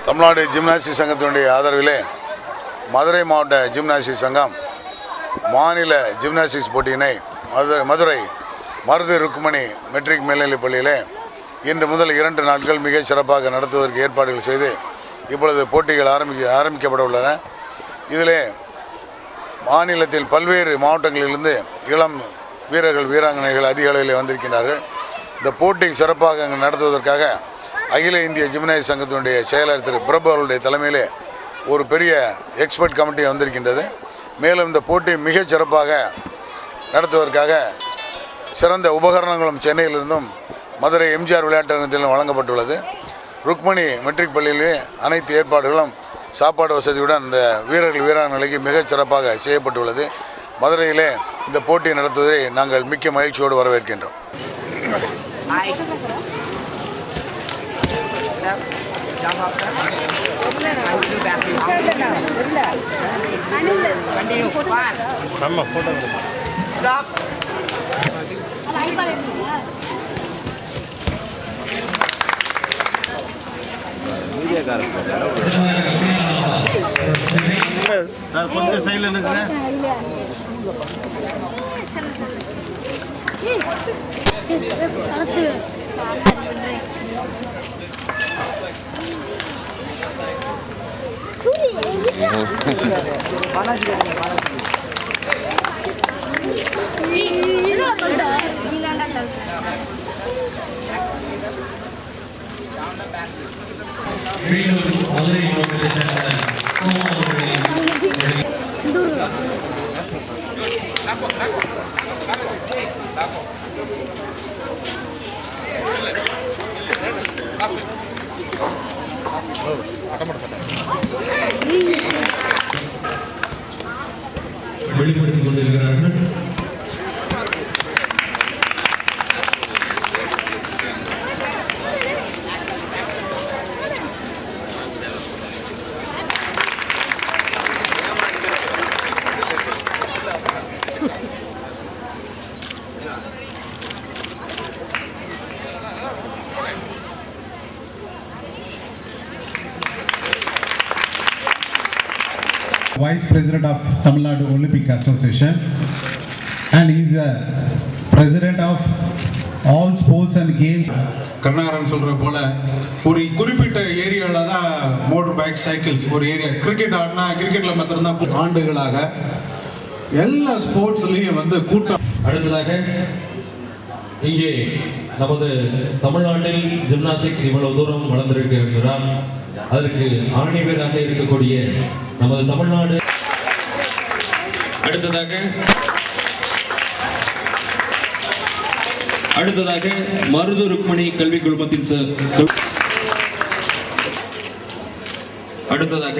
Tamil Nadu gymnastic சங்கத்தினுடைய ஆதரவிலே மதுரை மாவட்ட gymnastic சங்கம் மாநில ஜிம்னாஸ்டிக்ஸ் போட்டியினை மதுரை மருது ருக்மணி மெட்ரிக் மேல்நிலைப் பள்ளியிலே இன்று முதல் 2 நாட்கள் மிக சிறப்பாக நடத்துவதற்கு ஏற்பாடுகள் செய்து இப்பொழுது போட்டிகள் ஆரம்பிக்கப்பட உள்ளன. இதிலே மாநிலத்தில் பல்வேறு மாவட்டங்களிலிருந்து இளம் வீரர்கள் வீராங்கனைகள் அதிக அளவில் வந்திருக்கிறார்கள். இந்த போட்டி சிறப்பாக அங்கு நடத்துவதற்காக அகில இந்திய ஜிம்னாஸ்டிக் சங்கத்தினுடைய செயலாளர் திரு பிரபு அவர்களுடைய தலைமையிலே ஒரு பெரிய எக்ஸ்பர்ட் கமிட்டி வந்திருக்கின்றது. மேலும் இந்த போட்டி மிக சிறப்பாக நடத்துவதற்காக சிறந்த உபகரணங்களும் சென்னையிலிருந்தும் மதுரை எம்ஜிஆர் விளையாட்டரங்கத்திலும் வழங்கப்பட்டுள்ளது. ருக்மணி மெட்ரிக் பள்ளியிலே அனைத்து ஏற்பாடுகளும் சாப்பாடு வசதியுடன் இந்த வீரர்கள் வீராங்கனைகளுக்கு மிகச் சிறப்பாக செய்யப்பட்டுள்ளது. மதுரையிலே இந்த போட்டி நடத்துவதை நாங்கள் மிக்க மகிழ்ச்சியோடு வரவேற்கின்றோம். கொஞ்சம் சைடில் நிற்குங்க. வெளிப்படுத்திக் கொண்டிருக்கிறார்கள். Vice President of Tamil Nadu Olympic Association, and he is a President of all sports and games. கர்நாகரன் சொல்கிற போல் ஒரு குறிப்பிட்ட ஏரியாவில் தான் மோட்டர் பைக் சைக்கிள்ஸ் ஒரு ஏரியா. கிரிக்கெட் ஆடினா கிரிக்கெட்டில் மாத்திரம்தான் ஆண்டுகளாக எல்லா ஸ்போர்ட்ஸ்லேயும் கூட்டம். அடுத்ததாக இங்கே நமது தமிழ்நாட்டில் ஜிம்னாஸ்டிக்ஸ் இவ்வளவு தூரம் வளர்ந்திருக்கிறார். அதற்கு ஆணிவேராக இருக்கக்கூடிய நமது தமிழ்நாடு. அடுத்ததாக மருது ருக்மணி கல்வி குழுமத்தின் அடுத்ததாக